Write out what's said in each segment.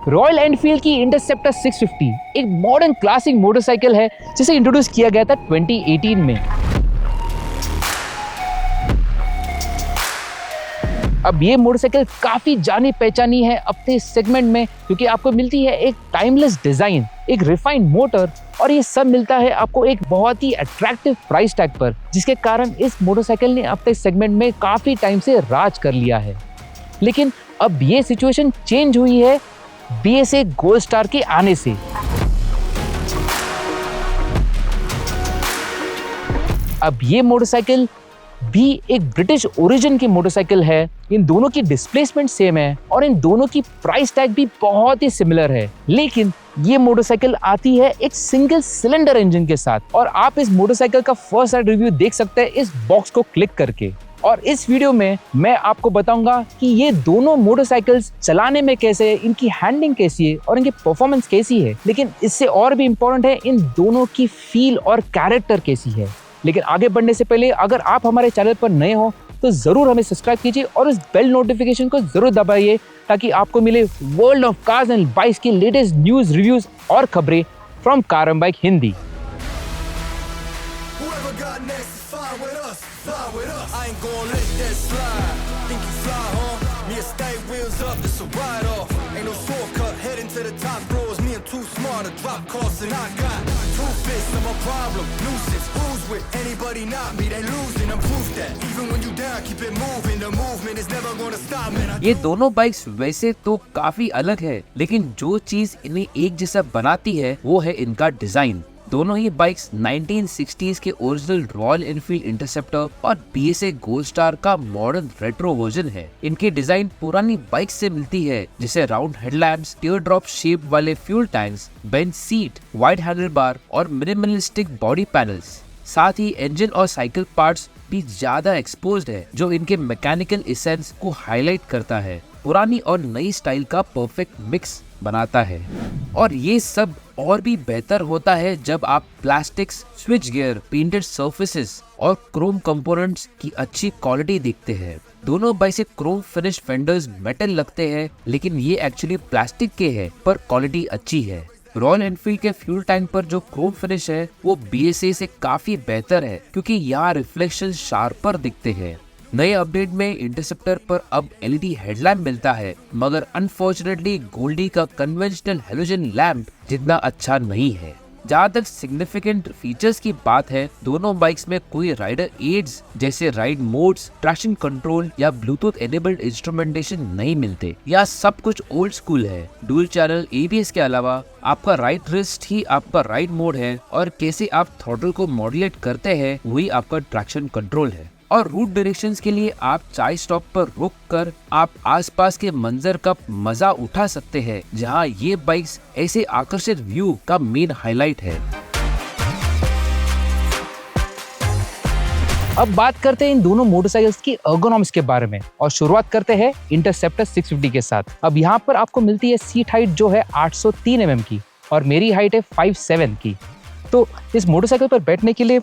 Royal Enfield की interceptor 650 एक modern classic motorcycle है जिसे इंट्रोड्यूस किया गया था 2018 में। अब ये मोटरसाइकिल काफी जानी पहचानी है अपने सेगमेंट में, क्योंकि आपको मिलती है एक टाइमलेस डिजाइन, एक रिफाइंड मोटर, और ये सब मिलता है आपको एक बहुत ही अट्रैक्टिव प्राइस टैग पर, जिसके कारण इस मोटरसाइकिल ने अपने सेगमेंट में काफी टाइम से राज कर लिया है। लेकिन अब ये सिचुएशन चेंज हुई है BSA गोल्ड स्टार के आने से। अब ये मोटरसाइकिल भी एक ब्रिटिश ओरिजिन की मोटरसाइकिल है। इन दोनों की डिस्प्लेसमेंट सेम है और इन दोनों की प्राइस टैग भी बहुत ही सिमिलर है, लेकिन ये मोटरसाइकिल आती है एक सिंगल सिलेंडर इंजन के साथ। और आप इस मोटरसाइकिल का फर्स्ट हैंड रिव्यू देख सकते हैं इस बॉक्स को क्लिक करके। और इस वीडियो में मैं आपको बताऊंगा कि ये दोनों मोटरसाइकिल्स चलाने में कैसे है, इनकी हैंडलिंग कैसी है और इनकी परफॉर्मेंस कैसी है। लेकिन इससे और भी इम्पोर्टेंट है इन दोनों की फील और कैरेक्टर कैसी है। लेकिन आगे बढ़ने से पहले अगर आप हमारे चैनल पर नए हो तो जरूर हमें सब्सक्राइब कीजिए और इस बेल नोटिफिकेशन को जरूर दबाइए, ताकि आपको मिले world of cars and bikes की लेटेस्ट न्यूज, रिव्यूज और खबरें from car and bike Hindi. ये दोनों बाइक्स वैसे तो काफी अलग है, लेकिन जो चीज इन्हें एक जैसा बनाती है वो है इनका डिजाइन। दोनों ही बाइक्स 1960s के ओरिजिनल रॉयल एनफील्ड इंटरसेप्टर और BSA गोल्ड स्टार का मॉडर्न रेट्रो वर्जन है। इनकी डिजाइन पुरानी बाइक से मिलती है, जैसे round headlamps, tear drop shape वाले fuel tanks, bench seat, wide handle bar और मिनिमलिस्टिक बॉडी पैनल्स। साथ ही इंजन और साइकिल पार्ट्स भी ज्यादा एक्सपोज्ड है, जो इनके मैकेनिकल एसेंस को हाईलाइट करता है, पुरानी और नई स्टाइल का परफेक्ट मिक्स बनाता है। और ये सब और भी बेहतर होता है जब आप plastics, switch gear, painted surfaces और क्रोम कंपोनेंट्स की अच्छी क्वालिटी देखते हैं। दोनों बाइक से क्रोम फिनिश फेंडर्स मेटल लगते हैं, लेकिन ये एक्चुअली प्लास्टिक के हैं, पर क्वालिटी अच्छी है। रॉयल एनफील्ड के फ्यूल टैंक पर जो क्रोम फिनिश है वो BSA से काफी बेहतर है, क्योंकि यहाँ रिफ्लेक्शन शार्पर दिखते हैं। नए अपडेट में इंटरसेप्टर पर अब LED हेडलैम्प मिलता है, मगर अनफॉर्चुनेटली गोल्डी का कन्वेंशनल हेलोजन लैम्प जितना अच्छा नहीं है। जहाँ तक सिग्निफिकेंट फीचर्स की बात है, दोनों बाइक्स में कोई राइडर एड्स जैसे राइड मोड्स, ट्रैक्शन कंट्रोल या ब्लूटूथ एनेबल्ड इंस्ट्रूमेंटेशन नहीं मिलते। यह सब कुछ ओल्ड स्कूल है। डुअल चैनल ABS के अलावा आपका राइट रिस्ट ही आपका राइड मोड है, और कैसे आप थ्रॉटल को मॉड्यूलेट करते हैं वही आपका ट्रैक्शन कंट्रोल है। और रूट डायरेक्शंस के लिए आप चाय स्टॉप पर रुक कर आप आसपास के मंजर का मजा उठा सकते हैं, जहां ये बाइक्स ऐसे आकर्षित व्यू का मेन हाईलाइट है। अब बात करते हैं इन दोनों मोटरसाइकिल्स की अर्गोनॉमिक्स के बारे में, और शुरुआत करते हैं इंटरसेप्टर 650 के साथ। अब यहाँ पर आपको मिलती है सीट हाइट जो है 803 mm की, और मेरी हाइट है 5'7" की। तो इस मोटरसाइकिल पर बैठने के लिए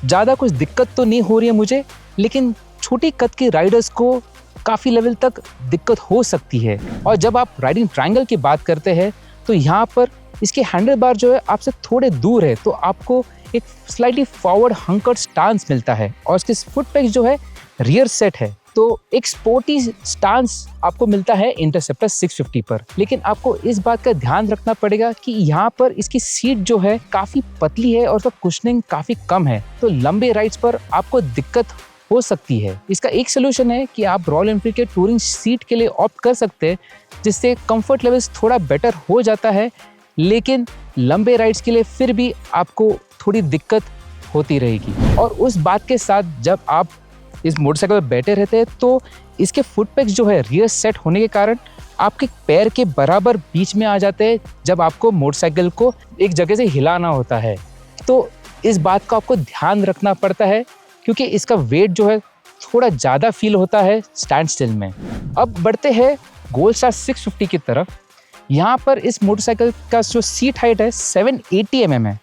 ज़्यादा कुछ दिक्कत तो नहीं हो रही है मुझे, लेकिन छोटी कद के राइडर्स को काफ़ी लेवल तक दिक्कत हो सकती है। और जब आप राइडिंग ट्रायंगल की बात करते हैं तो यहाँ पर इसके हैंडल बार जो है आपसे थोड़े दूर है, तो आपको एक स्लाइटली फॉरवर्ड हंकर्ड स्टांस मिलता है, और इसके फुट पेग्स जो है रियर सेट है, तो एक स्पोर्टी स्टांस आपको मिलता है इंटरसेप्टर 650 पर। लेकिन आपको इस बात का ध्यान रखना पड़ेगा कि यहाँ पर इसकी सीट जो है काफी पतली है और उसका कुशनिंग काफी कम है, तो लंबे राइड्स पर आपको दिक्कत हो सकती है। इसका एक सोल्यूशन है कि आप रॉयल एनफील्ड के टूरिंग सीट के लिए ऑप्ट कर सकते हैं, जिससे कंफर्ट लेवल्स थोड़ा बेटर हो जाता है, लेकिन लंबे राइड्स के लिए फिर भी आपको थोड़ी दिक्कत होती रहेगी। और उस बात के साथ जब आप इस मोटरसाइकिल पर बैठे रहते हैं तो इसके फुट पेग्स जो है रियर सेट होने के कारण आपके पैर के बराबर बीच में आ जाते हैं जब आपको मोटरसाइकिल को एक जगह से हिलाना होता है। तो इस बात का आपको ध्यान रखना पड़ता है, क्योंकि इसका वेट जो है थोड़ा ज़्यादा फील होता है स्टैंड स्टिल में। अब बढ़ते हैं गोल्ड स्टार 650 की तरफ। यहाँ पर इस मोटरसाइकिल का जो सीट हाइट है 780 mm है,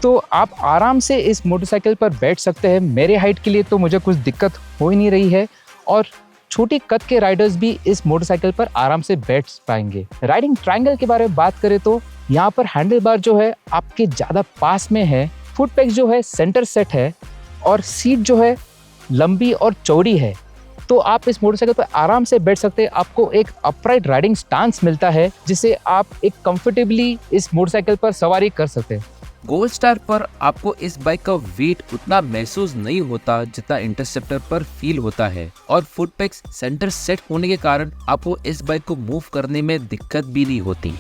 तो आप आराम से इस मोटरसाइकिल पर बैठ सकते हैं। मेरे हाइट के लिए तो मुझे कुछ दिक्कत हो ही नहीं रही है, और छोटी कद के राइडर्स भी इस मोटरसाइकिल पर आराम से बैठ पाएंगे। राइडिंग ट्रायंगल के बारे में बात करें तो यहाँ पर हैंडल बार जो है आपके ज्यादा पास में है, फुट पेग्स जो है सेंटर सेट है और सीट जो है लंबी और चौड़ी है, तो आप इस मोटरसाइकिल पर आराम से बैठ सकते हैं। आपको एक अपराइट राइडिंग स्टांस मिलता है जिससे आप एक कंफर्टेबली इस मोटरसाइकिल पर सवारी कर सकते हैं। गोल्ड स्टार पर आपको इस बाइक का वेट उतना महसूस नहीं होता जितना इंटरसेप्टर पर फील होता है, और फुट पेग्स सेंटर सेट होने के कारण आपको इस बाइक को मूव करने में दिक्कत भी नहीं होती।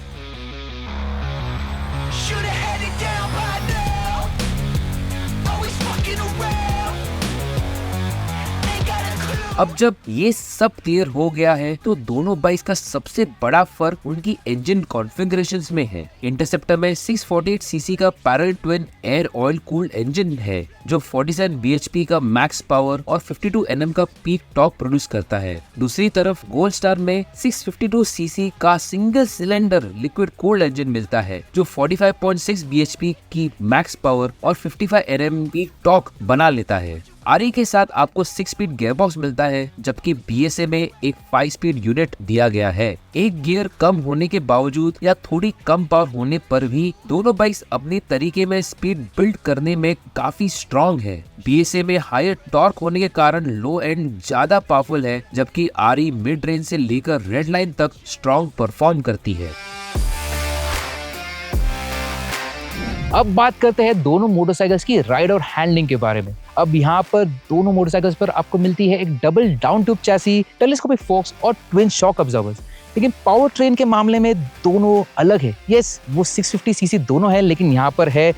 अब जब ये सब क्लियर हो गया है तो दोनों बाइक्स का सबसे बड़ा फर्क उनकी इंजन कॉन्फ़िगरेशंस में है। इंटरसेप्टर में 648 सीसी का parallel twin air oil cooled engine है जो 47 bhp का मैक्स पावर और 52 Nm का पीक टॉर्क प्रोड्यूस करता है। दूसरी तरफ गोल्ड स्टार में 652 सीसी का single cylinder liquid cooled engine मिलता है जो 45.6 bhp की मैक्स पावर और 55 Nm पीक टॉर्क बना लेता है। आरई के साथ आपको 6 स्पीड गियरबॉक्स मिलता है जबकि बीएसए में एक 5 स्पीड यूनिट दिया गया है। एक गियर कम होने के बावजूद या थोड़ी कम पावर होने पर भी दोनों बाइक्स अपने तरीके में स्पीड बिल्ड करने में काफी स्ट्रॉन्ग है। बीएसए में हायर टॉर्क होने के कारण लो एंड ज्यादा पावरफुल है, जबकि आरई मिड रेंज से लेकर रेड लाइन तक स्ट्रॉन्ग परफॉर्म करती है। अब बात करते हैं दोनों मोटरसाइकिल्स की राइड और हैंडलिंग के बारे में। अब यहाँ पर दोनों मोटरसाइकिल्स पर आपको मिलती है एक double down tube chassis, telescopic focus और ट्विन शॉक ऑब्जर्वर्स। लेकिन पावर ट्रेन के मामले में दोनों अलग है। यस, वो 650 सीसी दोनों है, लेकिन यहाँ पर है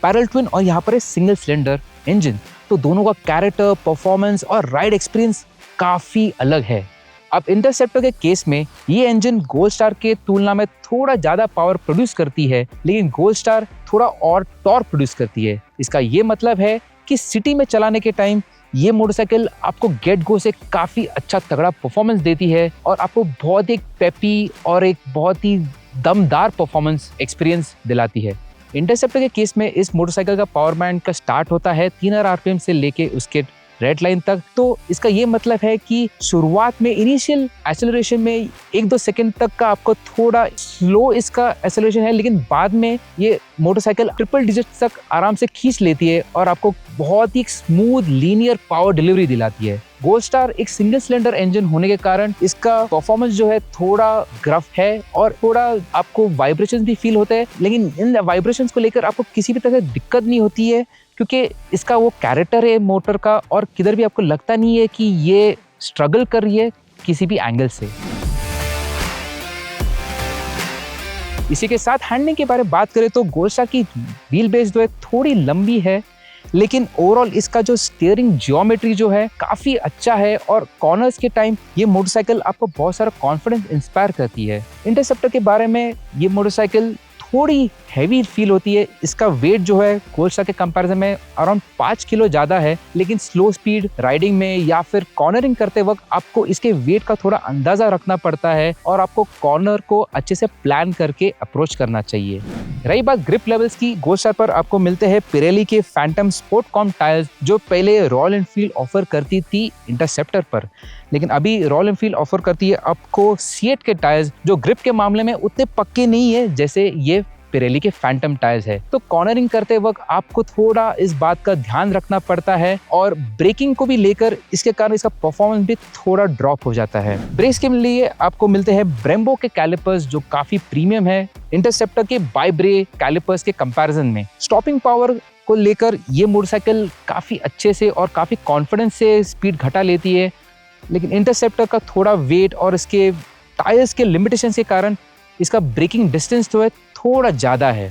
पैरेलल ट्विन और यहाँ पर है सिंगल सिलेंडर इंजन। तो दोनों का कैरेक्टर, परफॉर्मेंस और राइड एक्सपीरियंस काफी अलग है। अब इंटरसेप्टर के केस में ये इंजन गोल्ड स्टार के तुलना में थोड़ा ज्यादा पावर प्रोड्यूस करती है, लेकिन गोल्ड स्टार थोड़ा और टॉर्क प्रोड्यूस करती है। इसका ये मतलब है कि सिटी में चलाने के टाइम ये मोटरसाइकिल आपको गेट गो से काफी अच्छा तगड़ा परफॉर्मेंस देती है और आपको बहुत एक पेपी और एक बहुत ही दमदार परफॉर्मेंस एक्सपीरियंस दिलाती है। इंटरसेप्टर के केस में इस मोटरसाइकिल का पावर बैंड का स्टार्ट होता है 3000 आरपीएम से लेके उसके रेड लाइन तक। तो इसका ये मतलब है कि शुरुआत में इनिशियल एक्सेलरेशन में 1-2 सेकंड तक का आपको थोड़ा स्लो इसका एक्सेलरेशन है, लेकिन बाद में ये मोटरसाइकिल ट्रिपल डिजिट तक आराम से खींच लेती है और आपको बहुत ही स्मूथ लीनियर पावर डिलीवरी दिलाती है। गोल्ड स्टार एक सिंगल सिलेंडर इंजन होने के कारण इसका परफॉर्मेंस जो है थोड़ा ग्रफ है और थोड़ा आपको वाइब्रेशंस भी फील होते हैं, लेकिन इन वाइब्रेशंस को लेकर आपको किसी भी तरह से दिक्कत नहीं होती है क्योंकि इसका वो कैरेक्टर है मोटर का और किधर भी आपको लगता नहीं है कि ये स्ट्रगल कर रही है किसी भी एंगल से। इसी के साथ हैंडलिंग के बारे में बात करें तो गोल्ड स्टार की व्हील बेस जो है थोड़ी लंबी है, लेकिन ओवरऑल इसका जो स्टीयरिंग जियोमेट्री जो है काफी अच्छा है और कॉर्नर्स के टाइम ये मोटरसाइकिल आपको बहुत सारा कॉन्फिडेंस इंस्पायर करती है। इंटरसेप्टर के बारे में ये मोटरसाइकिल थोड़ी हैवी फील होती है। इसका वेट जो है गोल्ड स्टार के कंपैरिजन में अराउंड 5 किलो ज्यादा है, लेकिन स्लो स्पीड राइडिंग में या फिर कॉर्नरिंग करते वक्त आपको इसके वेट का थोड़ा अंदाजा रखना पड़ता है और आपको कॉर्नर को अच्छे से प्लान करके अप्रोच करना चाहिए। रही बात ग्रिप लेवल्स की, गोल्ड स्टार पर आपको मिलते हैं पिरेली के फैंटम स्पोर्ट कॉम टायर्स जो पहले रॉयल एनफील्ड ऑफर करती थी इंटरसेप्टर पर, लेकिन अभी रॉयल एनफील्ड ऑफर करती है आपको सीएट के टायर्स जो ग्रिप के मामले में उतने पक्के नहीं है जैसे ये पिरेली के फैंटम टायर्स है। तो कॉर्नरिंग करते वक्त आपको थोड़ा इस बात का ध्यान रखना पड़ता है और ब्रेकिंग को भी लेकर इसके कारण इसका परफॉर्मेंस भी थोड़ा ड्रॉप हो जाता है। ब्रेक्स के लिए आपको मिलते हैं ब्रेम्बो के कैलिपर्स जो काफी प्रीमियम है इंटरसेप्टर के बाइब्रे कैलिपर्स के कंपैरिजन में। स्टॉपिंग पावर को लेकर ये मोटरसाइकिल काफी अच्छे से और काफी कॉन्फिडेंस से स्पीड घटा लेती है, लेकिन इंटरसेप्टर का थोड़ा वेट और इसके टायर्स के लिमिटेशन के कारण इसका ब्रेकिंग डिस्टेंस जो है थोड़ा ज्यादा है।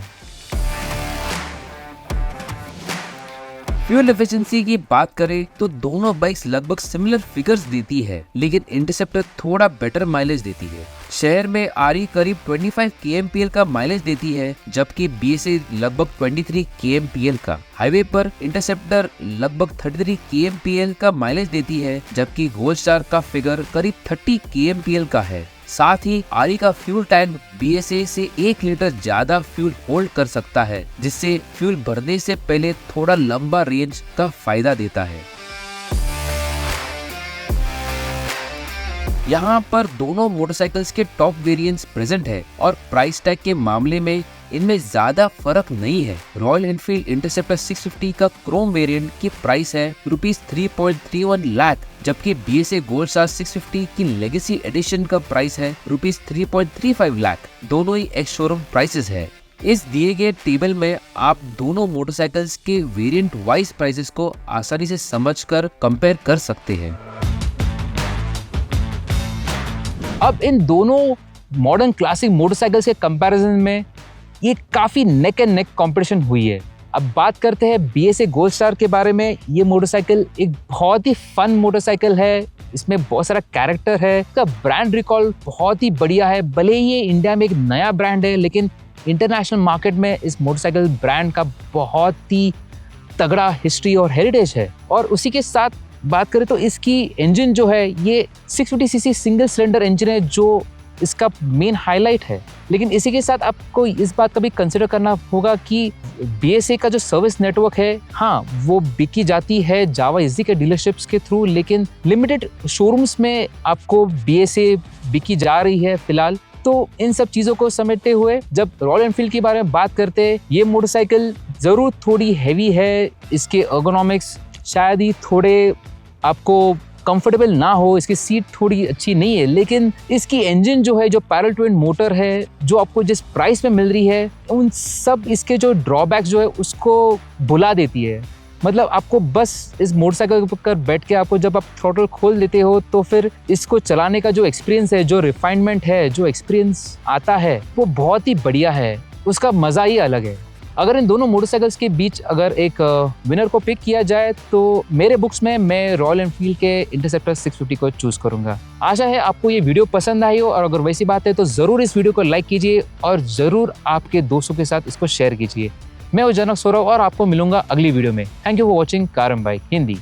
फ्यूल एफिशिएंसी की बात करें तो दोनों बाइक्स लगभग सिमिलर फिगर्स देती है, लेकिन इंटरसेप्टर थोड़ा बेटर माइलेज देती है। शहर में आरई करीब 25 kmpl का माइलेज देती है, जबकि बीएसए लगभग 23 kmpl का। हाईवे पर इंटरसेप्टर लगभग 33 kmpl का माइलेज देती है, जबकि गोल्ड स्टार का फिगर करीब 30 kmpl का है। साथ ही आरई का फ्यूल टैंक बीएसए से 1 लीटर ज्यादा फ्यूल होल्ड कर सकता है, जिससे फ्यूल भरने से पहले थोड़ा लंबा रेंज का फायदा देता है। यहाँ पर दोनों मोटरसाइकिल्स के टॉप वेरिएंट्स प्रेजेंट है और प्राइस टैग के मामले में इनमें ज्यादा फर्क नहीं है। रॉयल एनफील्ड इंटरसेप्टर 650 का क्रोम वेरिएंट की प्राइस है ₹3.31 लाख, जबकि BSA गोल्ड स्टार 650 की लेगेसी एडिशन का प्राइस है ₹3.35 लाख। दोनों ही एक्स शोरूम प्राइसेस है। इस दिए गए टेबल में आप दोनों मोटरसाइकिल्स के वेरिएंट वाइज प्राइसेस को आसानी से समझकर कंपेयर कर सकते हैं। अब इन दोनों मॉडर्न क्लासिक मोटरसाइकिल्स के कंपैरिजन में ये काफी नेक एंड नेक कंपटीशन हुई है। अब बात करते हैं BSA गोल्ड स्टार के बारे में। ये मोटरसाइकिल एक बहुत ही फन मोटरसाइकिल है, इसमें बहुत सारा कैरेक्टर है, इसका ब्रांड रिकॉल बहुत ही बढ़िया है। भले ही ये इंडिया में एक नया ब्रांड है, लेकिन इंटरनेशनल मार्केट में इस मोटरसाइकिल ब्रांड का बहुत ही तगड़ा हिस्ट्री और हेरिटेज है। और उसी के साथ बात करें तो इसकी इंजन जो है ये 650cc सिंगल सिलेंडर इंजन है, जो इसका मेन हाईलाइट है। लेकिन इसी के साथ आपको इस बात का भी कंसिडर करना होगा कि BSA का जो सर्विस नेटवर्क है, हाँ वो बिकी जाती है जावा इजी के डीलरशिप्स के थ्रू, लेकिन लिमिटेड शोरूम्स में आपको BSA बिकी जा रही है फिलहाल। तो इन सब चीज़ों को समेटते हुए जब रॉयल एनफील्ड के बारे में बात करते हैं, ये मोटरसाइकिल ज़रूर थोड़ी हैवी है, इसके अर्गोनॉमिक्स शायद ही थोड़े आपको कंफर्टेबल ना हो, इसकी सीट थोड़ी अच्छी नहीं है, लेकिन इसकी इंजन जो है, जो पैरेलल ट्विन मोटर है, जो आपको जिस प्राइस में मिल रही है, उन सब इसके जो ड्रॉबैक्स जो है उसको भुला देती है। मतलब आपको बस इस मोटरसाइकिल पर बैठ के आपको जब आप थ्रॉटल खोल देते हो तो फिर इसको चलाने का जो एक्सपीरियंस है, जो रिफाइनमेंट है, जो एक्सपीरियंस आता है, वो बहुत ही बढ़िया है, उसका मज़ा ही अलग है। अगर इन दोनों मोटरसाइकिल्स के बीच अगर एक विनर को पिक किया जाए तो मेरे बुक्स में मैं रॉयल एनफील्ड के इंटरसेप्टर 650 को चूज करूंगा। आशा है आपको ये वीडियो पसंद आई हो, और अगर वैसी बात है तो ज़रूर इस वीडियो को लाइक कीजिए और ज़रूर आपके दोस्तों के साथ इसको शेयर कीजिए। मैं हूं जनक सौरव और आपको मिलूंगा अगली वीडियो में। Thank you for watching car and bike Hindi.